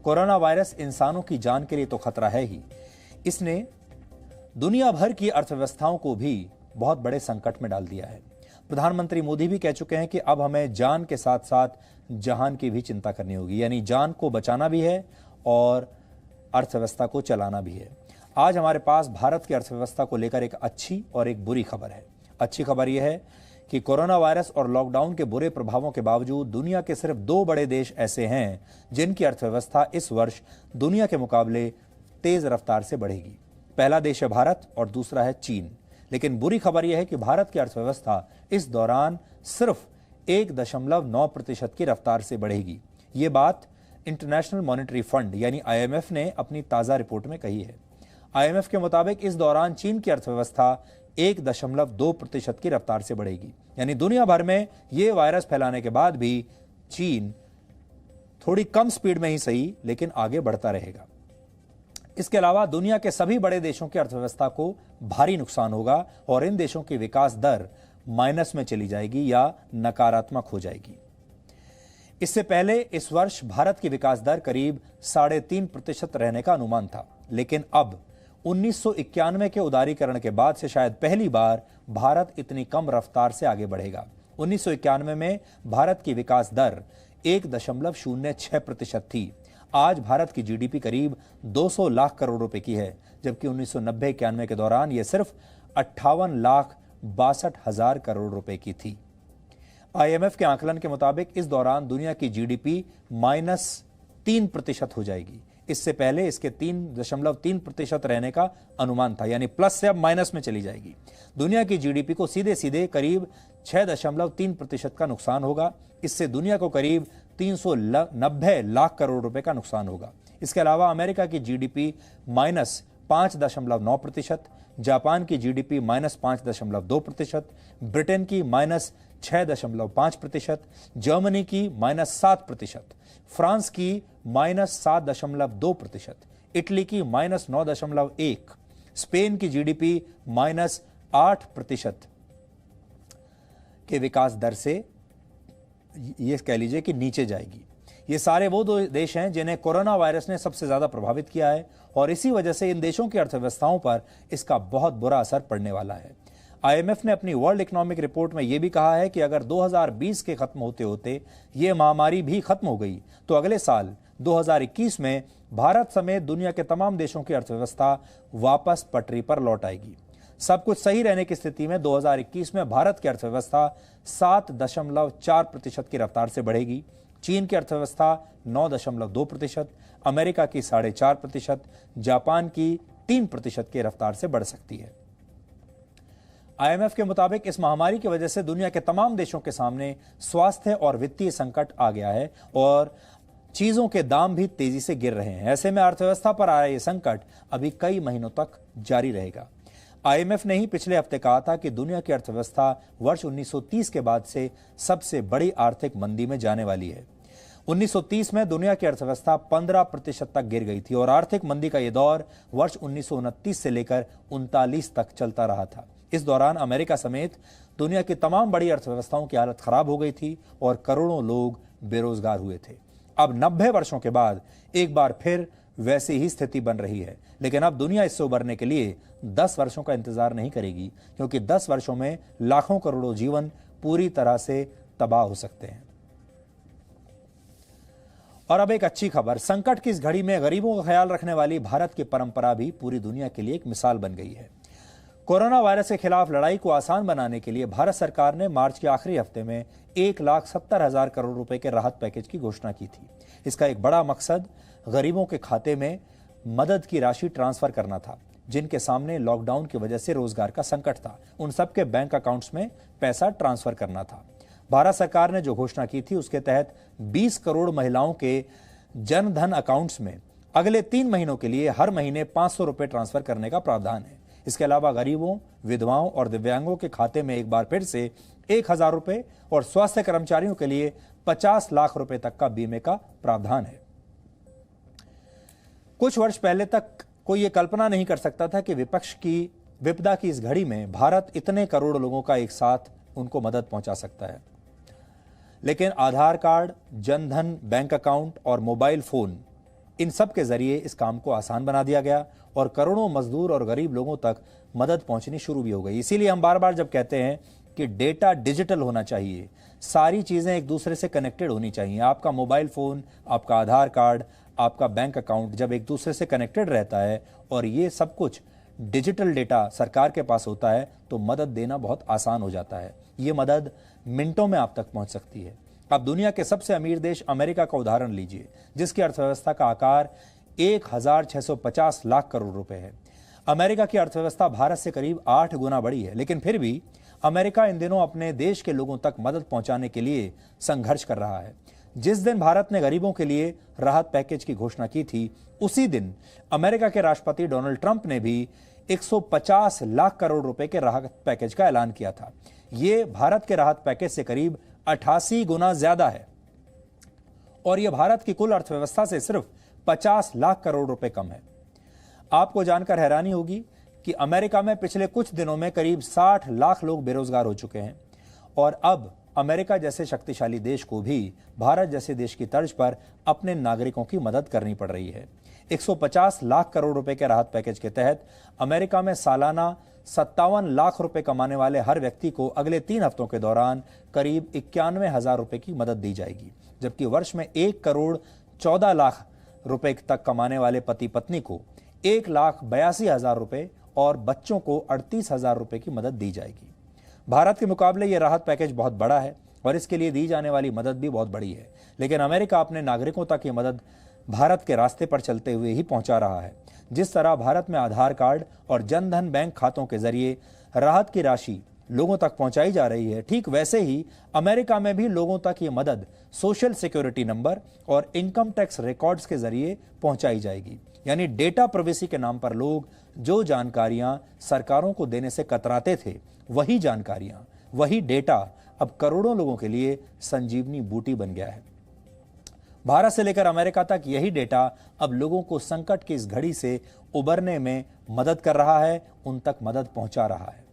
Corona virus इंसानों की जान के लिए तो खतरा है ही, इसने दुनिया भर की अर्थव्यवस्थाओं को भी बहुत बड़े संकट में डाल दिया है। प्रधानमंत्री मोदी भी कह चुके हैं कि अब हमें जान के साथ साथ जहान की भी चिंता करनी होगी, यानी जान को बचाना भी है और अर्थव्यवस्था को चलाना भी है। आज हमारे पास भारत की अर्थव्यवस्था को लेकर एक अच्छी और एक बुरी खबर है। अच्छी खबर यह है कि कोरोना वायरस और लॉकडाउन के बुरे प्रभावों के बावजूद दुनिया के सिर्फ 2 बड़े देश ऐसे हैं जिनकी अर्थव्यवस्था इस वर्ष दुनिया के मुकाबले तेज रफ्तार से बढ़ेगी। पहला देश है भारत और दूसरा है चीन। लेकिन बुरी खबर यह है कि भारत की अर्थव्यवस्था इस दौरान सिर्फ 1.9% की रफ्तार से बढ़ेगी। ये बात इंटरनेशनल मॉनेटरी फंड यानी IMF ने अपनी ताजा रिपोर्ट में कही है। IMF के मुताबिक इस दौरान चीन की अर्थव्यवस्था 1.2% की रफ्तार से बढ़ेगी। यानी दुनिया भर में यह वायरस फैलाने के बाद भी चीन थोड़ी कम स्पीड में ही सही लेकिन आगे बढ़ता रहेगा। इसके अलावा दुनिया के सभी बड़े देशों की अर्थव्यवस्था को भारी नुकसान होगा और इन देशों की विकास दर माइनस में चली जाएगी या नकारात्मक हो जाएगी। इससे पहले इस वर्ष भारत की विकास दर करीब 3.5% रहने का अनुमान था, लेकिन अब 1991 के उदारीकरण के बाद से शायद पहली बार भारत इतनी कम रफ्तार से आगे बढ़ेगा। 1991 में भारत की विकास दर 1.06% थी। आज भारत की GDP करीब 200 लाख करोड़ रुपए की है, जबकि 1990-91 के दौरान यह सिर्फ 58,62,000 करोड़ रुपए की थी। IMF के आकलन के मुताबिक इस दौरान दुनिया की GDP -3% हो जाएगी। इससे पहले इसके 3.3% रहने का अनुमान था, यानी प्लस से अब माइनस में चली जाएगी। दुनिया की GDP को सीधे सीधे करीब 6.3% का नुकसान होगा। इससे दुनिया को करीब 390 लाख करोड़ रुपए का नुकसान होगा। इसके अलावा अमेरिका की GDP -5.9%, जापान की GDP -5.2%, ब्रिटेन की -6.5%, जर्मनी की -7%, फ्रांस की -7.2%, इटली की -9.1%, स्पेन की GDP -8% के विकास दर से ये कह लीजिए कि नीचे जाएगी। ये सारे वो 2 देश हैं जिन्हें कोरोना वायरस ने सबसे ज्यादा प्रभावित किया है और इसी वजह से इन देशों की अर्थव्यवस्थाओं पर इसका बहुत बुरा असर पड़ने वाला है। IMF ने अपनी वर्ल्ड इकोनॉमिक रिपोर्ट में यह भी कहा है कि अगर 2020 के खत्म होते होते ये महामारी भी खत्म हो गई तो अगले साल 2021 में भारत समेत दुनिया के तमाम देशों की अर्थव्यवस्था वापस पटरी पर लौट आएगी। सब कुछ सही रहने की स्थिति में 2021 में भारत की अर्थव्यवस्था 7.4% की रफ्तार से बढ़ेगी। चीन की अर्थव्यवस्था 9.2%, अमेरिका की 4.5%, जापान की 3% की रफ्तार से बढ़ सकती है। IMF के मुताबिक इस महामारी की वजह से दुनिया के तमाम देशों के सामने स्वास्थ्य और वित्तीय संकट आ गया है और चीजों के दाम भी तेजी से गिर रहे हैं। ऐसे में अर्थव्यवस्था पर आया यह संकट अभी कई महीनों तक जारी रहेगा। IMF ने ही पिछले हफ्ते कहा था कि दुनिया की अर्थव्यवस्था वर्ष 1930 के बाद से सबसे बड़ी आर्थिक मंदी में जाने वाली है। 1930 में दुनिया की अर्थव्यवस्था 15% तक गिर गई थी और आर्थिक मंदी का यह दौर वर्ष 1929 से लेकर 39 तक चलता रहा था। इस दौरान अमेरिका समेत दुनिया की तमाम बड़ी अर्थव्यवस्थाओं की हालत खराब हो गई थी और करोड़ों लोग बेरोजगार हुए थे। अब 90 वर्षों के बाद एक बार फिर वैसी ही स्थिति बन रही है, लेकिन अब दुनिया इससे उबरने के लिए 10 वर्षों का इंतजार नहीं करेगी, क्योंकि 10 वर्षों में लाखों करोड़ों जीवन पूरी तरह से तबाह हो सकते हैं। और अब एक अच्छी खबर, संकट की इस घड़ी में गरीबों का ख्याल रखने वाली भारत की परंपरा भी पूरी दुनिया के लिए एक मिसाल बन गई है। कोरोना वायरस के खिलाफ लड़ाई को आसान बनाने के लिए भारत सरकार ने मार्च के आखिरी हफ्ते में 1,70,000 करोड़ रुपए के राहत पैकेज की घोषणा की थी। इसका एक बड़ा मकसद गरीबों के खाते में मदद की राशि ट्रांसफर करना था, जिनके सामने लॉकडाउन की वजह से रोजगार का संकट था। उन सबके बैंक अकाउंट्स में पैसा ट्रांसफर करना था। भारत सरकार ने जो घोषणा की थी उसके तहत 20 करोड़ महिलाओं के जन धन अकाउंट्स में अगले 3 महीनों के लिए हर महीने 500 रुपए ट्रांसफर करने का प्रावधान है। इसके अलावा गरीबों, विधवाओं और दिव्यांगों के खाते में एक बार फिर से 1,000 रुपए और स्वास्थ्य कर्मचारियों के लिए 50 लाख रुपए तक का बीमे का प्रावधान है। कुछ वर्ष पहले तक कोई ये कल्पना नहीं कर सकता था कि विपक्ष की विपदा की इस घड़ी में भारत इतने करोड़ लोगों का एक साथ उनको मदद पहुंचा सकता है। लेकिन आधार कार्ड, जनधन बैंक अकाउंट और मोबाइल फोन इन सब के जरिए इस काम को आसान बना दिया गया और करोड़ों मजदूर और गरीब लोगों तक मदद पहुंचनी शुरू भी हो गई। इसीलिए हम बार बार जब कहते हैं कि डेटा डिजिटल होना चाहिए, सारी चीजें एक दूसरे से कनेक्टेड होनी चाहिए। आपका मोबाइल फोन, आपका आधार कार्ड, आपका बैंक अकाउंट जब एक दूसरे से कनेक्टेड रहता है और ये सब कुछ डिजिटल डेटा सरकार के पास होता है तो मदद देना बहुत आसान हो जाता है। ये मदद मिनटों में आप तक पहुंच सकती है। अब दुनिया के सबसे अमीर देश अमेरिका का उदाहरण लीजिए, जिसकी अर्थव्यवस्था का आकार 1650 लाख करोड़ रुपए है। अमेरिका की अर्थव्यवस्था भारत से करीब 8 गुना बड़ी है, लेकिन फिर भी अमेरिका इन दिनों अपने देश के लोगों तक मदद पहुंचाने के लिए संघर्ष कर रहा है। जिस दिन भारत ने गरीबों के लिए राहत पैकेज की घोषणा की थी, उसी दिन अमेरिका के राष्ट्रपति डोनाल्ड ट्रंप ने भी 150 लाख करोड़ रुपए के राहत पैकेज का ऐलान किया था। ये भारत के राहत पैकेज से करीब 88 गुना ज्यादा है और यह भारत की कुल अर्थव्यवस्था से सिर्फ 50 लाख करोड़ रुपए कम है। आपको जानकर हैरानी होगी कि अमेरिका में पिछले कुछ दिनों में करीब 60 लाख लोग बेरोजगार हो चुके हैं और अब अमेरिका जैसे शक्तिशाली देश को भी भारत जैसे देश की तर्ज पर अपने नागरिकों की मदद करनी पड़ रही है। 150 लाख करोड़ रुपए के राहत पैकेज के तहत अमेरिका में सालाना 57 लाख रुपए कमाने वाले हर व्यक्ति को अगले 3 हफ्तों के दौरान करीब 91,000 रुपए की मदद दी जाएगी, जबकि वर्ष में 1 करोड़ 14 लाख रुपए तक कमाने वाले पति पत्नी को 1,82,000 रुपए और बच्चों को 38,000 रुपए की मदद दी जाएगी। भारत के मुकाबले यह राहत पैकेज बहुत बड़ा है और इसके लिए दी जाने वाली मदद भी बहुत बड़ी है, लेकिन अमेरिका अपने नागरिकों तक ये मदद भारत के रास्ते पर चलते हुए ही पहुंचा रहा है। जिस तरह भारत में आधार कार्ड और जनधन बैंक खातों के जरिए राहत की राशि लोगों तक पहुंचाई जा रही है, ठीक वैसे ही अमेरिका में भी लोगों तक ये मदद सोशल सिक्योरिटी नंबर और इनकम टैक्स रिकॉर्ड्स के जरिए पहुंचाई जाएगी। यानी डेटा प्राइवेसी के नाम पर लोग जो जानकारियां सरकारों को देने से कतराते थे, वही जानकारियां, वही डेटा अब करोड़ों लोगों के लिए संजीवनी बूटी बन गया है। भारत से लेकर अमेरिका तक यही डेटा अब लोगों को संकट की इस घड़ी से उबरने में मदद कर रहा है, उन तक मदद पहुंचा रहा है।